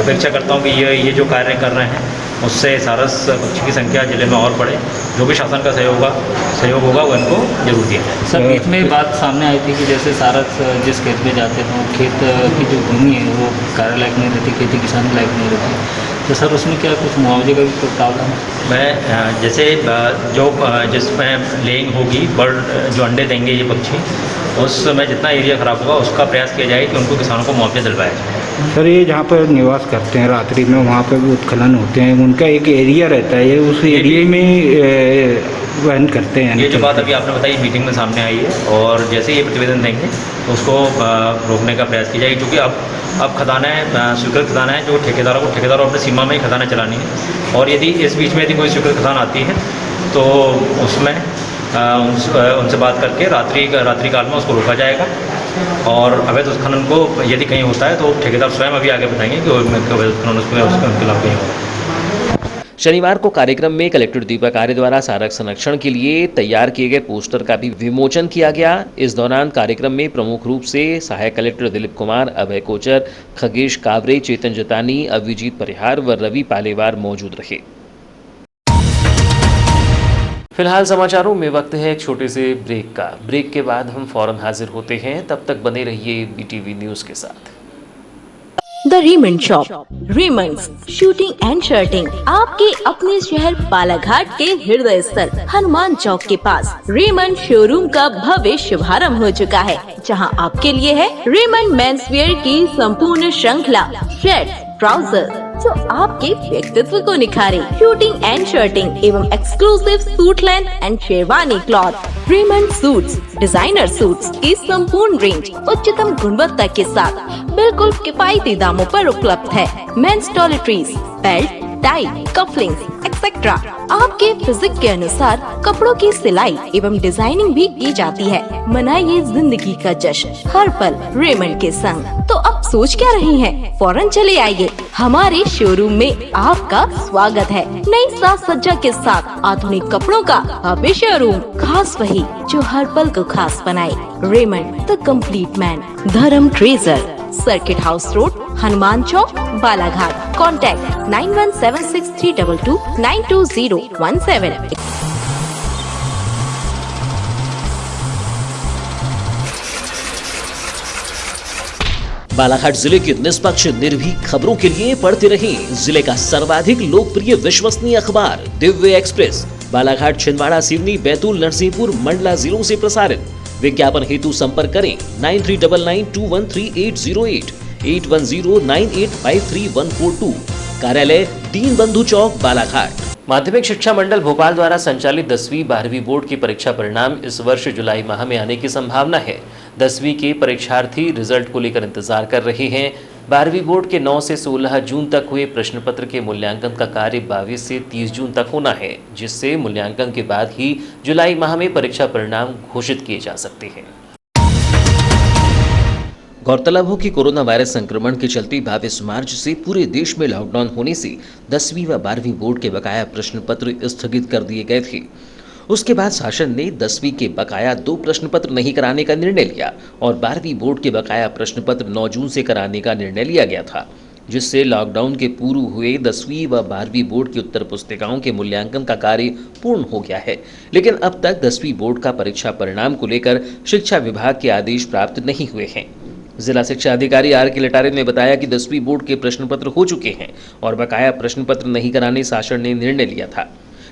अपेक्षा करता हूँ कि ये जो कार्य कर रहे हैं उससे सारस पक्षी की संख्या जिले में और बढ़े। जो भी शासन का सहयोग होगा वो इनको जरूर दिया जाए। सर, बीच में बात सामने आई थी कि जैसे सारस जिस खेत में जाते हैं, खेत की जो भूमि है वो कार्य लायक नहीं रहती, खेती किसान लायक नहीं रहती, तो सर उसमें क्या कुछ मुआवजे का भी प्रावधान है? मैं जैसे जिसमें लेइंग होगी, बर्ड जो अंडे देंगे ये पक्षी, उस समय जितना एरिया ख़राब होगा उसका प्रयास किया जाए कि उनको किसानों को मुआवजा दिलवाया जाए। सर, ये जहाँ पर निवास करते हैं रात्रि में, वहाँ पर भी उत्खनन होते हैं, उनका एक एरिया रहता है, ये उस एरिया में वहन करते हैं। ये जो बात अभी आपने बताई मीटिंग में सामने आई है, और जैसे ये प्रतिवेदन देंगे तो उसको रोकने का प्रयास किया जाएगा, क्योंकि अब खदानें, स्वीकृत खदानें जो ठेकेदारों अपनी सीमा में ही खदानें चलानी है। और यदि इस बीच में यदि कोई स्वीकृत खदान आती है तो उसमें उनसे बात करके रात्रि काल में उसको रोका जाएगा। और अवैध उत्खनन को यदि कहीं होता है तो ठेकेदार स्वयं अभी आगे बताएंगे कि अवैध उत्खनन उसके खिलाफ कहीं होगा। शनिवार को कार्यक्रम में कलेक्टर दीपक आर्य द्वारा सारस संरक्षण के लिए तैयार किए गए पोस्टर का भी विमोचन किया गया। इस दौरान कार्यक्रम में प्रमुख रूप से सहायक कलेक्टर दिलीप कुमार, अभय कोचर, खगेश कावरे, चेतन जतानी, अभिजीत परिहार व रवि पालेवार मौजूद रहे। फिलहाल समाचारों में वक्त है एक छोटे से ब्रेक का। ब्रेक के बाद हम फौरन हाजिर होते हैं, तब तक बने रहिए BTV न्यूज़ के साथ। The Raymond shop, Raymond's suiting and shirting, आपके अपने शहर बालाघाट के हृदय स्थल हनुमान चौक के पास रीमंड शोरूम का भव्य शुभारंभ हो चुका है, जहां आपके लिए है रीमंड मेंस वेयर की संपूर्ण श्रृंखला, शर्ट, ट्राउजर जो आपके व्यक्तित्व को निखारे, शूटिंग एंड शर्टिंग एवं exclusive suit length and sherwani cloth, Raymond suits, designer suits की संपूर्ण रेंज उच्चतम गुणवत्ता के साथ बिल्कुल किफायती दामों पर उपलब्ध है। Men's toiletries, belt, tie, cufflinks etcetera आपके फिजिक के अनुसार कपड़ों की सिलाई एवं डिजाइनिंग भी की जाती है। मनाइए जिंदगी का जश्न हर पल रेमंड के संग। तो अब सोच क्या रही हैं? फौरन चले आइए, हमारे शोरूम में आपका स्वागत है। नई साज सज्जा के साथ आधुनिक कपड़ों का भव्य शोरूम, खास वही जो हर पल को खास बनाए। Raymond the complete man, Dharam treasure, circuit house road, Hanuman Chowk, Balaghat. Contact 917632922017। Balaghat जिले की निष्पक्ष निर्भीक खबरों के लिए पढ़ते रहें जिले का सर्वाधिक लोकप्रिय विश्वसनीय अखबार दिव्य एक्सप्रेस। बालाघाट, छिंदवाड़ा, सिवनी, बैतूल, नरसिंहपुर, मंडला जिलों से प्रसारित। विज्ञापन हेतु संपर्क करें 9399213808, 8109853142। कार्यालय दीनबंधु चौक, बालाघाट। माध्यमिक शिक्षा मंडल भोपाल द्वारा संचालित 10वीं 12वीं बोर्ड की परीक्षा परिणाम इस वर्ष जुलाई माह में आने की संभावना है। 10वीं के परीक्षार्थी रिजल्ट को लेकर इंतजार कर रहे हैं। 12वीं बोर्ड के 9 से 16 जून तक हुए प्रश्न पत्र के मूल्यांकन का कार्य 22 से 30 जून तक होना है, जिससे मूल्यांकन के बाद ही जुलाई माह में परीक्षा परिणाम घोषित किए जा सकते हैं। गौरतलब हो कि कोरोना वायरस संक्रमण के चलते 22 मार्च से पूरे देश में लॉकडाउन होने से 10वीं व 12वीं बोर्ड के बकाया प्रश्न पत्र स्थगित कर दिए गए थे। उसके बाद शासन ने 10वीं के बकाया 2 प्रश्न पत्र नहीं कराने का निर्णय लिया और 12वीं बोर्ड के बकाया प्रश्न पत्र 9 जून से कराने का निर्णय लिया गया था, जिससे लॉकडाउन के पूर्व हुए 10वीं व 12वीं बोर्ड की उत्तर पुस्तिकाओं के मूल्यांकन का कार्य पूर्ण हो गया है। लेकिन अब तक 10वीं बोर्ड का परीक्षा परिणाम को लेकर शिक्षा विभाग के आदेश प्राप्त नहीं हुए हैं। जिला शिक्षा अधिकारी आर के लटारे ने बताया कि 10वीं बोर्ड के प्रश्न पत्र हो चुके हैं और बकाया प्रश्न पत्र नहीं कराने शासन ने निर्णय लिया था,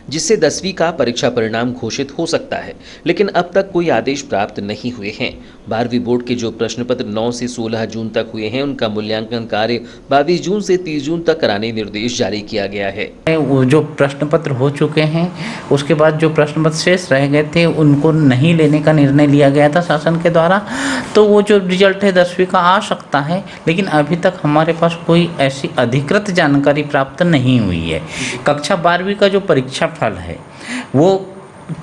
जिससे 10वीं का परीक्षा परिणाम घोषित हो सकता है, लेकिन अब तक कोई आदेश प्राप्त नहीं हुए हैं। 12वीं बोर्ड के जो प्रश्न पत्र 9 से 16 जून तक हुए हैं, उनका मूल्यांकन कार्य 22 जून से 30 जून तक कराने निर्देश जारी किया गया है। वो जो प्रश्न पत्र हो चुके हैं, उसके बाद जो प्रश्न पत्र शेष रह गए थे उनको नहीं लेने का निर्णय लिया गया था शासन के द्वारा। तो वो जो रिजल्ट है 10वीं का आ सकता है, लेकिन अभी तक हमारे पास कोई ऐसी अधिकृत जानकारी प्राप्त नहीं हुई है। कक्षा 12वीं का जो परीक्षा फल है वो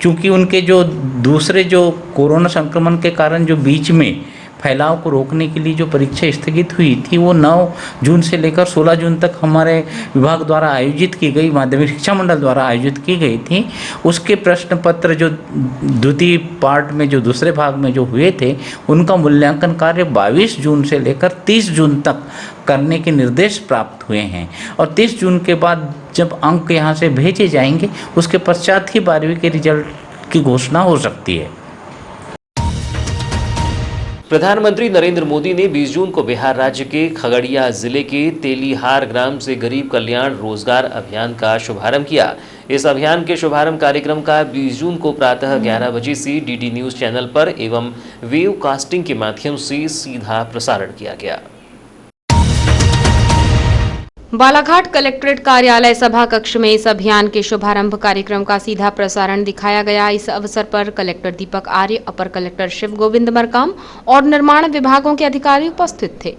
चूँकि उनके जो दूसरे जो कोरोना संक्रमण के कारण जो बीच में फैलाव को रोकने के लिए जो परीक्षा स्थगित हुई थी, वो 9 जून से लेकर 16 जून तक हमारे विभाग द्वारा आयोजित की गई, माध्यमिक शिक्षा मंडल द्वारा आयोजित की गई थी। उसके प्रश्न पत्र जो द्वितीय पार्ट में जो दूसरे भाग में जो हुए थे, उनका मूल्यांकन कार्य 22 जून से लेकर 30 जून तक करने के निर्देश प्राप्त हुए हैं और 30 जून के बाद जब अंक यहाँ से भेजे जाएंगे, उसके पश्चात ही 12वीं के रिजल्ट की घोषणा हो सकती है। प्रधानमंत्री नरेंद्र मोदी ने 20 जून को बिहार राज्य के खगड़िया जिले के तेलीहार ग्राम से गरीब कल्याण रोजगार अभियान का शुभारंभ किया। इस अभियान के शुभारंभ कार्यक्रम का 20 जून को प्रातः 11 बजे से डीडी न्यूज चैनल पर एवं वेव कास्टिंग के माध्यम से सीधा प्रसारण किया गया। बालाघाट कलेक्ट्रेट कार्यालय सभा कक्ष में इस अभियान के शुभारंभ कार्यक्रम का सीधा प्रसारण दिखाया गया। इस अवसर पर कलेक्टर दीपक आर्य, अपर कलेक्टर शिव गोविंद मरकाम और निर्माण विभागों के अधिकारी उपस्थित थे।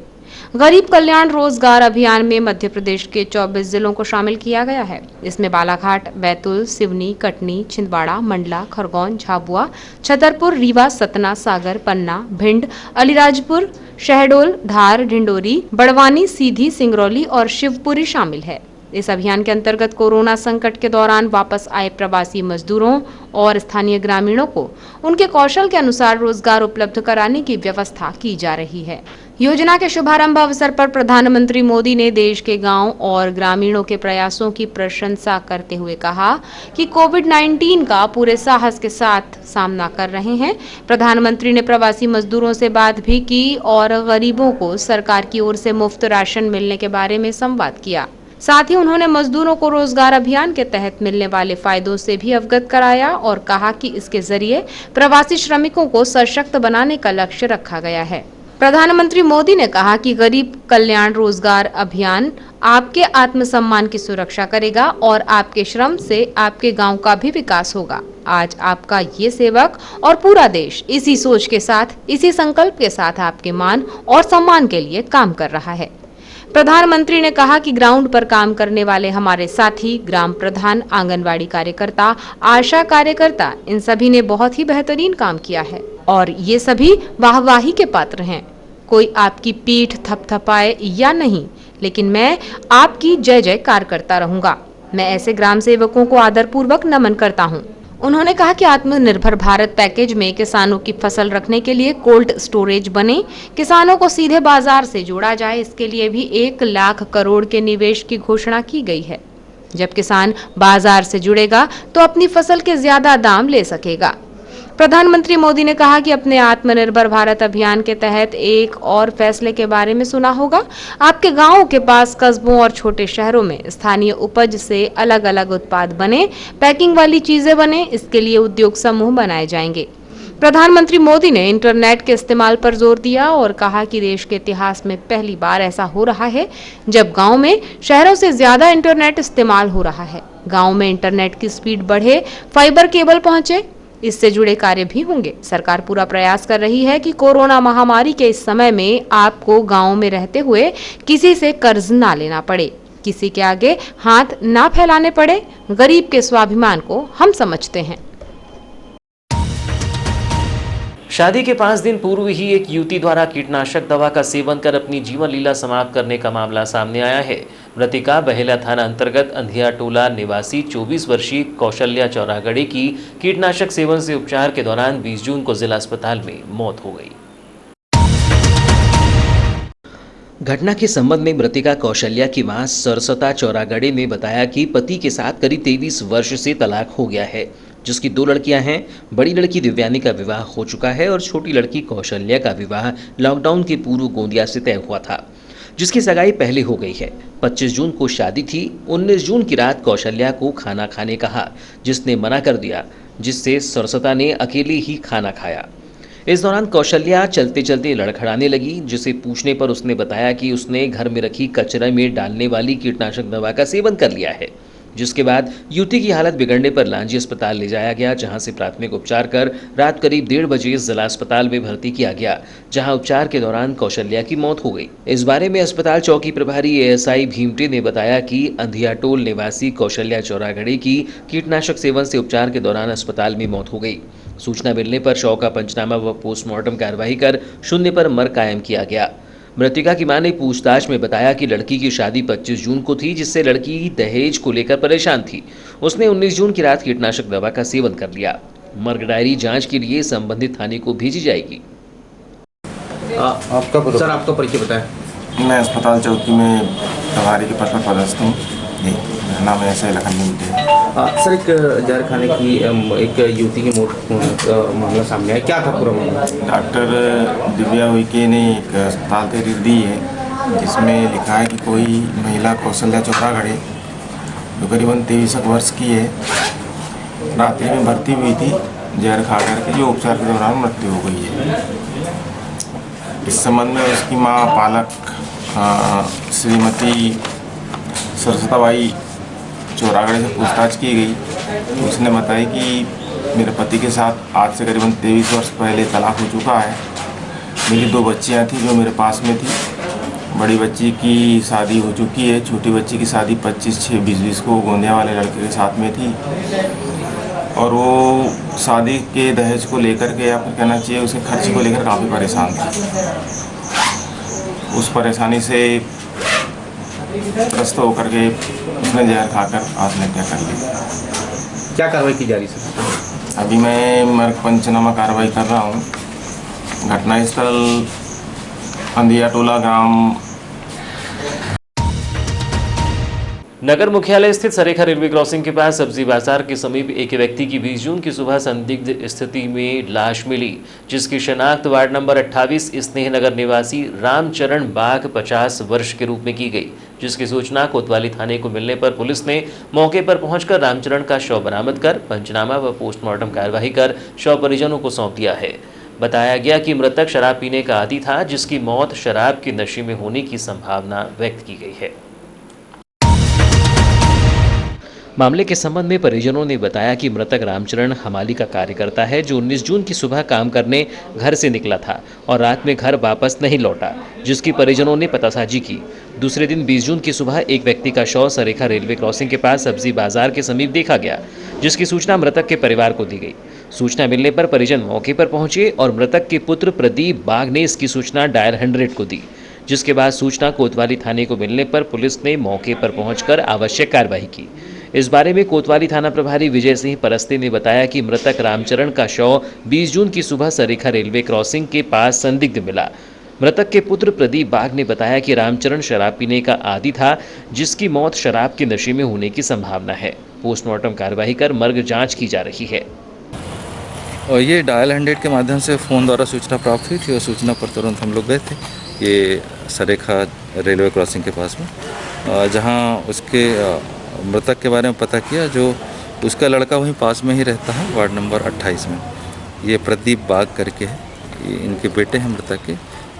गरीब कल्याण रोजगार अभियान में मध्य प्रदेश के 24 जिलों को शामिल किया गया है। इसमें बालाघाट, बैतूल, सिवनी, कटनी, छिंदवाड़ा, मंडला, खरगोन, झाबुआ, छतरपुर, रीवा, सतना, सागर, पन्ना, भिंड, अलीराजपुर, शहडोल, धार, ढिंडोरी, बड़वानी, सीधी, सिंगरौली और शिवपुरी शामिल है। इस अभियान के अंतर्गत कोरोना संकट के दौरान वापस आए प्रवासी मजदूरों और स्थानीय ग्रामीणों को उनके कौशल के अनुसार रोजगार उपलब्ध कराने की व्यवस्था की जा रही है। योजना के शुभारंभ अवसर पर प्रधानमंत्री मोदी ने देश के गांव और ग्रामीणों के प्रयासों की प्रशंसा करते हुए कहा कि कोविड-19 का पूरे साहस के साथ सामना कर रहे हैं। प्रधानमंत्री ने प्रवासी मजदूरों से बात भी की और गरीबों को सरकार की ओर से मुफ्त राशन मिलने के बारे में संवाद किया। साथ ही उन्होंने मजदूरों को रोजगार अभियान के तहत मिलने वाले फायदों से भी अवगत कराया और कहा कि इसके जरिए प्रवासी श्रमिकों को सशक्त बनाने का लक्ष्य रखा गया है। प्रधानमंत्री मोदी ने कहा कि गरीब कल्याण रोजगार अभियान आपके आत्मसम्मान की सुरक्षा करेगा और आपके श्रम से आपके गांव का भी विकास होगा। आज आपका ये सेवक और पूरा देश इसी सोच के साथ, इसी संकल्प के साथ आपके मान और सम्मान के लिए काम कर रहा है। प्रधानमंत्री ने कहा कि ग्राउंड पर काम करने वाले हमारे साथी, ग्राम प्रधान, आंगनवाड़ी कार्यकर्ता, आशा कार्यकर्ता, इन सभी ने बहुत ही बेहतरीन काम किया है और ये सभी वाहवाही के पात्र हैं। कोई आपकी पीठ थपथपाए या नहीं, लेकिन मैं आपकी जय जयकार करता रहूंगा। मैं ऐसे ग्राम सेवकों को आदरपूर्वक नमन करता हूं। उन्होंने कहा कि आत्मनिर्भर भारत पैकेज में किसानों की फसल रखने के लिए कोल्ड स्टोरेज बने, किसानों को सीधे बाजार से जोड़ा जाए, इसके लिए भी 1 लाख करोड़ के निवेश की घोषणा की गई है। जब किसान बाजार से जुड़ेगा तो अपनी फसल के ज्यादा दाम ले सकेगा। प्रधानमंत्री मोदी ने कहा कि अपने आत्मनिर्भर भारत अभियान के तहत एक और फैसले के बारे में सुना होगा। आपके गांवों के पास, कस्बों और छोटे शहरों में स्थानीय उपज से अलग अलग उत्पाद बने, पैकिंग वाली चीजें बने, इसके लिए उद्योग समूह बनाए जाएंगे। प्रधानमंत्री मोदी ने इंटरनेट के इस्तेमाल पर जोर दिया और कहा कि देश के इतिहास में पहली बार ऐसा हो रहा है जब गांव में शहरों से ज्यादा इंटरनेट इस्तेमाल हो रहा है। गांव में इंटरनेट की स्पीड बढ़े, फाइबर केबल पहुंचे, इससे जुड़े कार्य भी होंगे। सरकार पूरा प्रयास कर रही है कि कोरोना महामारी के इस समय में आपको गांव में रहते हुए किसी से कर्ज ना लेना पड़े, किसी के आगे हाथ ना फैलाने पड़े। गरीब के स्वाभिमान को हम समझते हैं। शादी के 5 दिन पूर्व ही एक युवती द्वारा कीटनाशक दवा का सेवन कर अपनी जीवन लीला समाप्त करने का मामला सामने आया है। मृतिका बहेला थाना अंतर्गत अंधिया टोला निवासी 24 वर्षीय कौशल्या चौरागड़े की कीटनाशक सेवन से उपचार के दौरान 20 जून को जिला अस्पताल में मौत हो गई। घटना के संबंध में मृतिका कौशल्या की मां सरसता चौरागड़े ने बताया कि पति के साथ करीब 23 वर्ष से तलाक हो गया है, जिसकी 2 लड़कियां हैं। बड़ी लड़की दिव्यानी का विवाह हो चुका है और छोटी लड़की कौशल्या का विवाह लॉकडाउन के पूर्व गोंदिया से तय हुआ था, जिसकी सगाई पहले हो गई है। 25 जून को शादी थी। 19 जून की रात कौशल्या को खाना खाने कहा, जिसने मना कर दिया, जिससे सरसता ने अकेले ही खाना खाया। इस दौरान कौशल्या चलते चलते लड़खड़ाने लगी, जिसे पूछने पर उसने बताया कि उसने घर में रखी कचरे में डालने वाली कीटनाशक दवा का सेवन कर लिया है, जिसके बाद युवती की हालत बिगड़ने पर लांजी अस्पताल ले जाया गया, जहां से प्राथमिक उपचार कर रात करीब 1:30 बजे जिला अस्पताल में भर्ती किया गया, जहां उपचार के दौरान कौशल्या की मौत हो गई। इस बारे में अस्पताल चौकी प्रभारी एएसआई भीमटे ने बताया कि अंधियाटोल निवासी कौशल्या चौरागड़े की कीटनाशक सेवन से उपचार के दौरान अस्पताल में मौत हो गई। सूचना मिलने पर शव का पंचनामा व पोस्टमार्टम कार्रवाई कर शून्य पर मर कायम किया गया। मृतिका की मां ने पूछताछ में बताया कि लड़की की शादी 25 जून को थी, जिससे लड़की दहेज को लेकर परेशान थी। उसने 19 जून की रात कीटनाशक दवा का सेवन कर लिया। मर्ग डायरी जांच के लिए संबंधित थाने को भेजी जाएगी। आपका सर आपका परिचय बताएं। मैं अस्पताल चौकी में प्रभारी के पद पर पदस्थ हूँ। जी, मेरा नाम ऐसे लखन मिलते सर, एक जहर खाने की एक युवती की मौत मामला सामने आया, क्या था पूरा मामला? डॉक्टर दिव्या उइके ने एक अस्पताल तहरीर दी है, जिसमें लिखा है कि कोई महिला कौशल्या चौरागड़े जो करीबन 23 वर्ष की है, रात्रि में भर्ती हुई थी जहर खा करके, जो उपचार के दौरान मृत्यु हो गई है। इस संबंध में उसकी माँ पालक श्रीमती सरसताबाई चौरागड़े से पूछताछ की गई। उसने बताया कि मेरे पति के साथ आज से करीबन 23 वर्ष पहले तलाक हो चुका है। मेरी 2 बच्चियां थी जो मेरे पास में थी। बड़ी बच्ची की शादी हो चुकी है, छोटी बच्ची की शादी 25/6/2020 को गोंदिया वाले लड़के के साथ में थी, और वो शादी के दहेज को लेकर के, या फिर कहना चाहिए उसके खर्च को लेकर काफ़ी परेशान थी। उस परेशानी से त्रस्त होकर के उसने जहर खाकर आत्महत्या कर ली। क्या कार्रवाई की जा रही है? अभी मैं मर्ग पंचनामा कार्रवाई कर रहा हूँ। घटनास्थल अंधिया टोला ग्राम। नगर मुख्यालय स्थित सरेखा रेलवे क्रॉसिंग के पास सब्जी बाजार के समीप एक व्यक्ति की 20 जून की सुबह संदिग्ध स्थिति में लाश मिली, जिसकी शनाख्त वार्ड नंबर 28 स्नेहनगर निवासी रामचरण बाग 50 वर्ष के रूप में की गई, जिसकी सूचना कोतवाली थाने को मिलने पर पुलिस ने मौके पर पहुंचकर रामचरण का शव बरामद कर पंचनामा व पोस्टमार्टम कार्यवाही कर शव परिजनों को सौंप दिया है। बताया गया कि मृतक शराब पीने का आदी था, जिसकी मौत शराब के नशे में होने की संभावना व्यक्त की गई है। मामले के संबंध में परिजनों ने बताया कि मृतक रामचरण हमाली का कार्य करता है, जो 19 जून की सुबह काम करने घर से निकला था और रात में घर वापस नहीं लौटा, जिसकी परिजनों ने पतासाजी की। दूसरे दिन 20 जून की सुबह एक व्यक्ति का शव सरेखा रेलवे क्रॉसिंग के पास सब्जी बाजार के समीप देखा गया, जिसकी सूचना मृतक के परिवार को दी गई। सूचना मिलने पर परिजन मौके पर पहुंचे और मृतक के पुत्र प्रदीप बाग ने इसकी सूचना डायल 100 को दी, जिसके बाद सूचना कोतवाली थाने को मिलने पर पुलिस ने मौके पर पहुंचकर आवश्यक कार्रवाई की। इस बारे में कोतवाली थाना प्रभारी विजय सिंह परस्ते ने बताया कि मृतक रामचरण का शव 20 जून की सुबह सरेखा रेलवे क्रॉसिंग के पास संदिग्ध मिला। मृतक के पुत्र प्रदीप बाग ने बताया कि रामचरण शराब पीने का आदी था, जिसकी मौत शराब के नशे में होने की संभावना है। पोस्टमार्टम कार्यवाही कर मर्ग जांच की जा रही है। और ये डायल 100 के माध्यम से फ़ोन द्वारा सूचना प्राप्त हुई थी और सूचना पर तुरंत हम लोग गए थे ये सरेखा रेलवे क्रॉसिंग के पास में, जहाँ उसके मृतक के बारे में पता किया। जो उसका लड़का वहीं पास में ही रहता है, वार्ड नंबर 28 में। ये प्रदीप बाग करके है, ये इनके बेटे हैं मृतक के,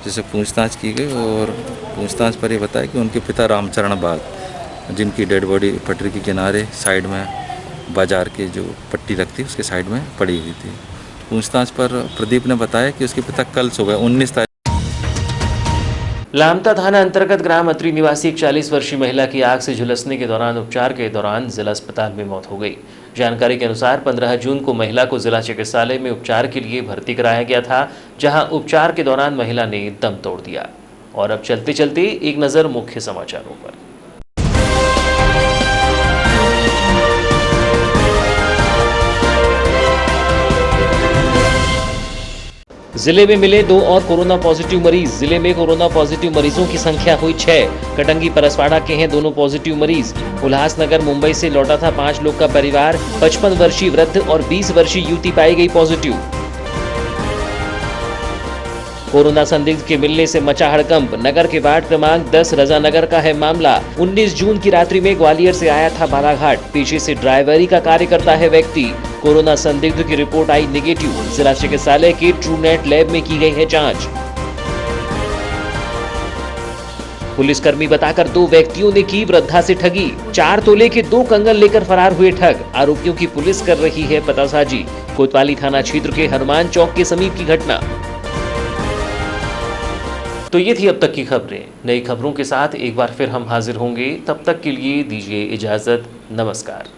जिसे पूछताछ की गई और पूछताछ पर ये बताया कि उनके पिता रामचरण बाग, जिनकी डेड बॉडी पटरी के किनारे साइड में बाजार के जो पट्टी लगती है उसके साइड में पड़ी हुई थी। पूछताछ पर प्रदीप ने बताया कि उसके पिता कल सुबह 19 तारीख लामता थाना अंतर्गत ग्राम अत्री निवासी एक 40 वर्षीय महिला की आग से झुलसने के दौरान उपचार के दौरान जिला अस्पताल में मौत हो गई। जानकारी के अनुसार 15 जून को महिला को जिला चिकित्सालय में उपचार के लिए भर्ती कराया गया था, जहां उपचार के दौरान महिला ने दम तोड़ दिया। और अब चलते चलते एक नज़र मुख्य समाचारों पर। जिले में मिले 2 और कोरोना पॉजिटिव मरीज। जिले में कोरोना पॉजिटिव मरीजों की संख्या हुई 6। कटंगी परसवाड़ा के हैं दोनों पॉजिटिव मरीज। उल्लासनगर मुंबई से लौटा था 5 लोग का परिवार। 55 वर्षीय वृद्ध और 20 वर्षीय युवती पाई गई पॉजिटिव। कोरोना संदिग्ध के मिलने से मचा हड़कंप। नगर के वार्ड क्रमांक 10 रजानगर का है मामला। 19 जून की रात्रि में ग्वालियर से आया था बालाघाट। पेशे से ड्राइवरी का कार्य करता है व्यक्ति। कोरोना संदिग्ध की रिपोर्ट आई नेगेटिव। जिला चिकित्सालय के ट्रूनेट लैब में की गई है जांच। पुलिसकर्मी बताकर 2 व्यक्तियों ने की वृद्धा से ठगी। 4 तोले के 2 कंगन लेकर फरार हुए ठग। आरोपियों की पुलिस कर रही है पतासाजी। कोतवाली थाना क्षेत्र के हनुमान चौक के समीप की घटना। तो ये थी अब तक की खबरें। नई खबरों के साथ एक बार फिर हम हाजिर होंगे। तब तक के लिए दीजिए इजाजत। नमस्कार।